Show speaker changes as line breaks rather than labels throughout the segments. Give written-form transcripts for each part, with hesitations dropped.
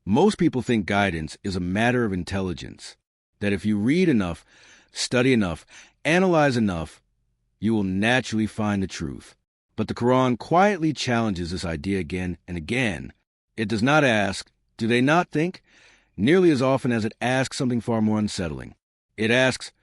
Most people think guidance is a matter of intelligence, that if you read enough, study enough, analyze enough, you will naturally find the truth. But the Qur'an quietly challenges this idea again and again. It does not ask, do they not think? Nearly as often as it asks something far more unsettling. It asks,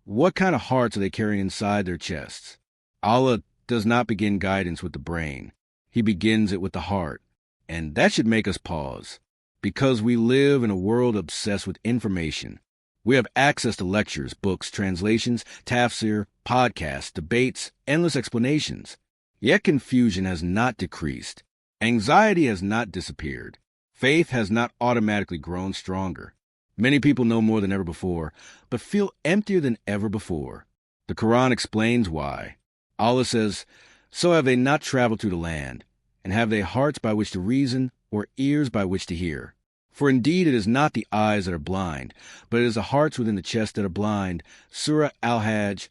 what kind of hearts are they carrying inside their chests? Allah does not begin guidance with the brain. He begins it with the heart. And that should make us pause. Because we live in a world obsessed with information. We have access to lectures, books, translations, tafsir, podcasts, debates, endless explanations. Yet confusion has not decreased. Anxiety has not disappeared. Faith has not automatically grown stronger. Many people know more than ever before, but feel emptier than ever before. The Qur'an explains why. Allah says, so have they not traveled through the land, and have they hearts by which to reason, or ears by which to hear? For indeed it is not the eyes that are blind, but it is the hearts within the chest that are blind. Surah Al-Hajj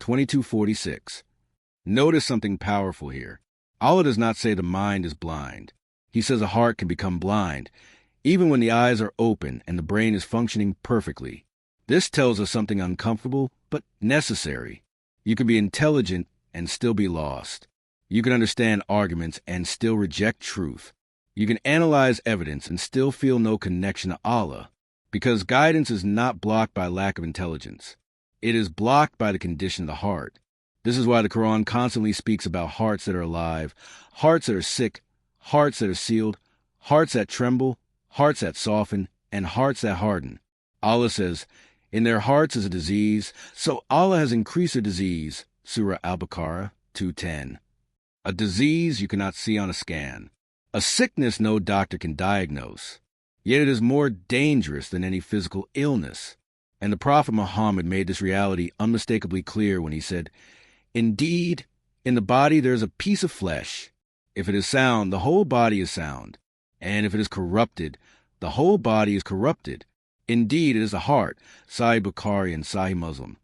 22:46. Notice something powerful here. Allah does not say the mind is blind. He says a heart can become blind, even when the eyes are open and the brain is functioning perfectly. This tells us something uncomfortable, but necessary. You can be intelligent and still be lost. You can understand arguments and still reject truth. You can analyze evidence and still feel no connection to Allah, because guidance is not blocked by lack of intelligence. It is blocked by the condition of the heart. This is why the Quran constantly speaks about hearts that are alive, hearts that are sick, hearts that are sealed, hearts that tremble, hearts that soften, and hearts that harden. Allah says, in their hearts is a disease, so Allah has increased their disease. Surah Al-Baqarah 2:10. A disease you cannot see on a scan. A sickness no doctor can diagnose. Yet it is more dangerous than any physical illness. And the Prophet Muhammad made this reality unmistakably clear when he said, indeed, in the body there is a piece of flesh. If it is sound, the whole body is sound. And if it is corrupted, the whole body is corrupted. Indeed, it is the heart. Sahih Bukhari and Sahih Muslim.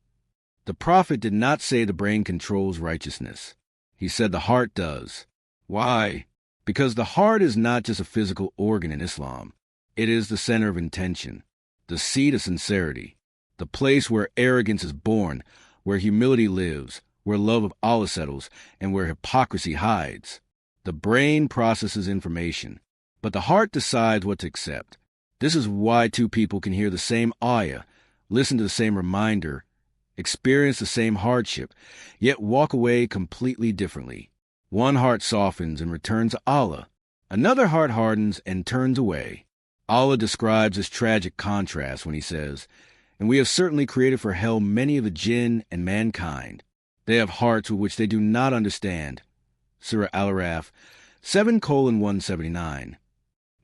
The Prophet did not say the brain controls righteousness. He said the heart does. Why? Because the heart is not just a physical organ in Islam. It is the center of intention, the seat of sincerity, the place where arrogance is born, where humility lives, where love of Allah settles, and where hypocrisy hides. The brain processes information, but the heart decides what to accept. This is why two people can hear the same ayah, listen to the same reminder, experience the same hardship, yet walk away completely differently. One heart softens and returns to Allah. Another heart hardens and turns away. Allah describes this tragic contrast when he says, and we have certainly created for hell many of the jinn and mankind. They have hearts with which they do not understand. Surah Al-Araf 7:179.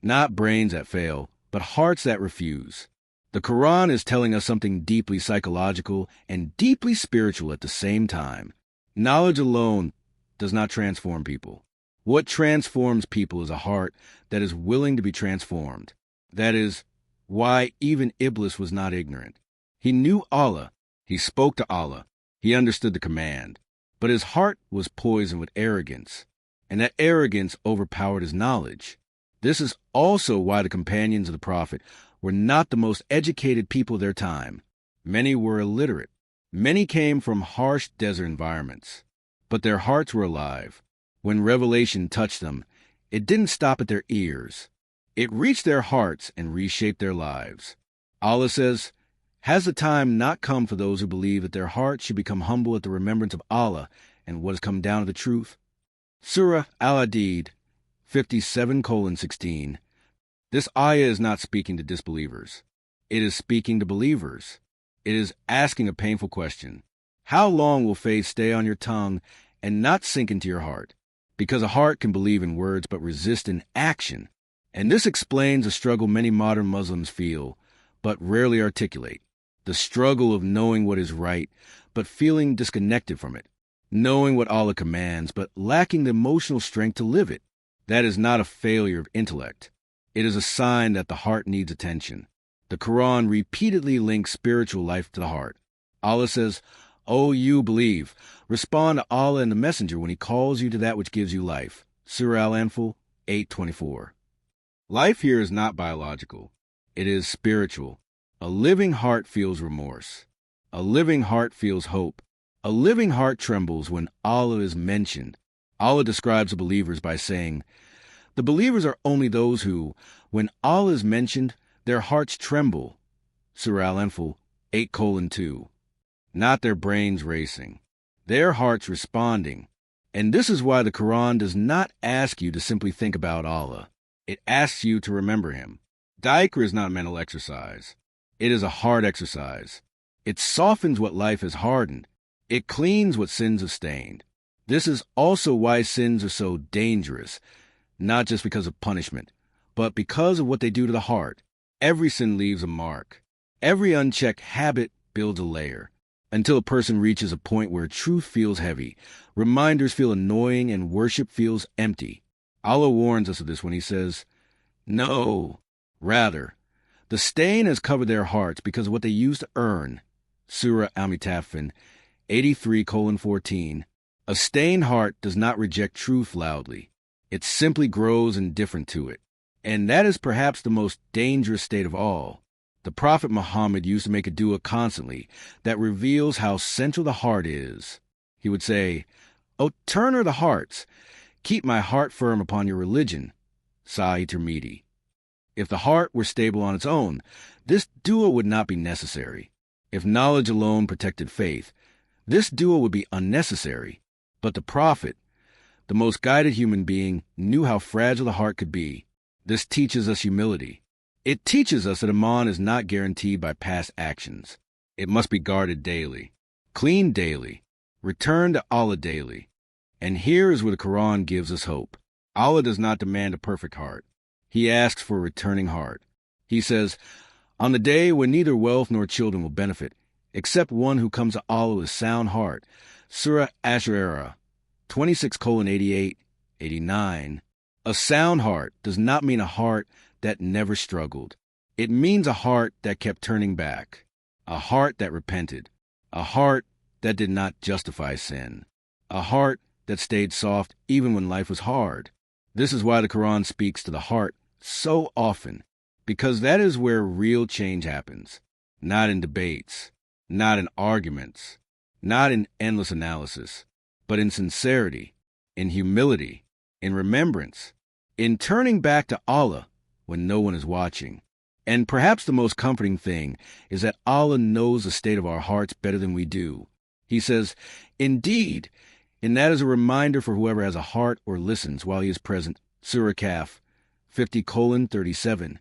Not brains that fail, but hearts that refuse. The Quran is telling us something deeply psychological and deeply spiritual at the same time. Knowledge alone does not transform people. What transforms people is a heart that is willing to be transformed. That is why even Iblis was not ignorant. He knew Allah. He spoke to Allah. He understood the command. But his heart was poisoned with arrogance, and that arrogance overpowered his knowledge. This is also why the companions of the Prophet were not the most educated people of their time. Many were illiterate. Many came from harsh desert environments. But their hearts were alive. When revelation touched them, it didn't stop at their ears. It reached their hearts and reshaped their lives. Allah says, has the time not come for those who believe that their hearts should become humble at the remembrance of Allah and what has come down to the truth? Surah Al-Hadid 57:16. This ayah is not speaking to disbelievers. It is speaking to believers. It is asking a painful question. How long will faith stay on your tongue and not sink into your heart? Because a heart can believe in words but resist in action. And this explains a struggle many modern Muslims feel, but rarely articulate. The struggle of knowing what is right, but feeling disconnected from it. Knowing what Allah commands, but lacking the emotional strength to live it. That is not a failure of intellect. It is a sign that the heart needs attention. The Quran repeatedly links spiritual life to the heart. Allah says, O you believe, respond to Allah and the Messenger when he calls you to that which gives you life. Surah Al-Anfal 8:24. Life here is not biological. It is spiritual. A living heart feels remorse. A living heart feels hope. A living heart trembles when Allah is mentioned. Allah describes the believers by saying, "The believers are only those who, when Allah is mentioned, their hearts tremble." Surah Al-Anfal 8:2. Not their brains racing. Their hearts responding. And this is why the Qur'an does not ask you to simply think about Allah. It asks you to remember Him. Dhikr is not a mental exercise. It is a heart exercise. It softens what life has hardened. It cleans what sins have stained. This is also why sins are so dangerous, not just because of punishment, but because of what they do to the heart. Every sin leaves a mark. Every unchecked habit builds a layer, until a person reaches a point where truth feels heavy, reminders feel annoying, and worship feels empty. Allah warns us of this when He says, "No, rather, the stain has covered their hearts because of what they used to earn." Surah Al-Mutaffin 83:14. A stained heart does not reject truth loudly. It simply grows indifferent to it. And that is perhaps the most dangerous state of all. The Prophet Muhammad used to make a dua constantly that reveals how central the heart is. He would say, "O turner of the hearts, keep my heart firm upon your religion." Sahih Tirmidhi. If the heart were stable on its own, this dua would not be necessary. If knowledge alone protected faith, this dua would be unnecessary. But the Prophet, the most guided human being, knew how fragile the heart could be. This teaches us humility. It teaches us that Iman is not guaranteed by past actions. It must be guarded daily, cleaned daily, returned to Allah daily. And here is where the Qur'an gives us hope. Allah does not demand a perfect heart. He asks for a returning heart. He says, "On the day when neither wealth nor children will benefit, except one who comes to Allah with a sound heart." Surah Ash-Shura 26:88-89. A sound heart does not mean a heart that never struggled. It means a heart that kept turning back, a heart that repented, a heart that did not justify sin, a heart that stayed soft even when life was hard. This is why the Qur'an speaks to the heart so often, because that is where real change happens, not in debates, not in arguments, not in endless analysis, but in sincerity, in humility, in remembrance, in turning back to Allah when no one is watching. And perhaps the most comforting thing is that Allah knows the state of our hearts better than we do. He says, "Indeed," and that is a reminder for whoever has a heart or listens while He is present. Surah Kaf 50:37.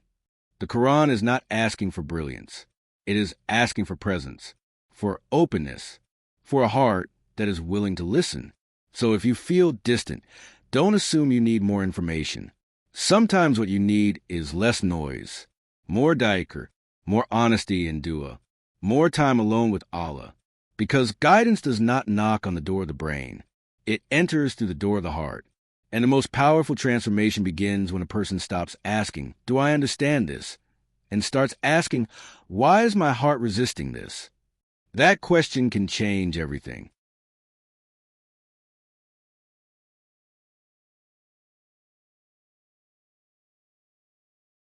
The Qur'an is not asking for brilliance. It is asking for presence, for openness, for a heart that is willing to listen. So if you feel distant, don't assume you need more information. Sometimes what you need is less noise, more dhikr, more honesty in dua, more time alone with Allah. Because guidance does not knock on the door of the brain. It enters through the door of the heart. And the most powerful transformation begins when a person stops asking, "Do I understand this?" and starts asking, "Why is my heart resisting this?" That question can change everything.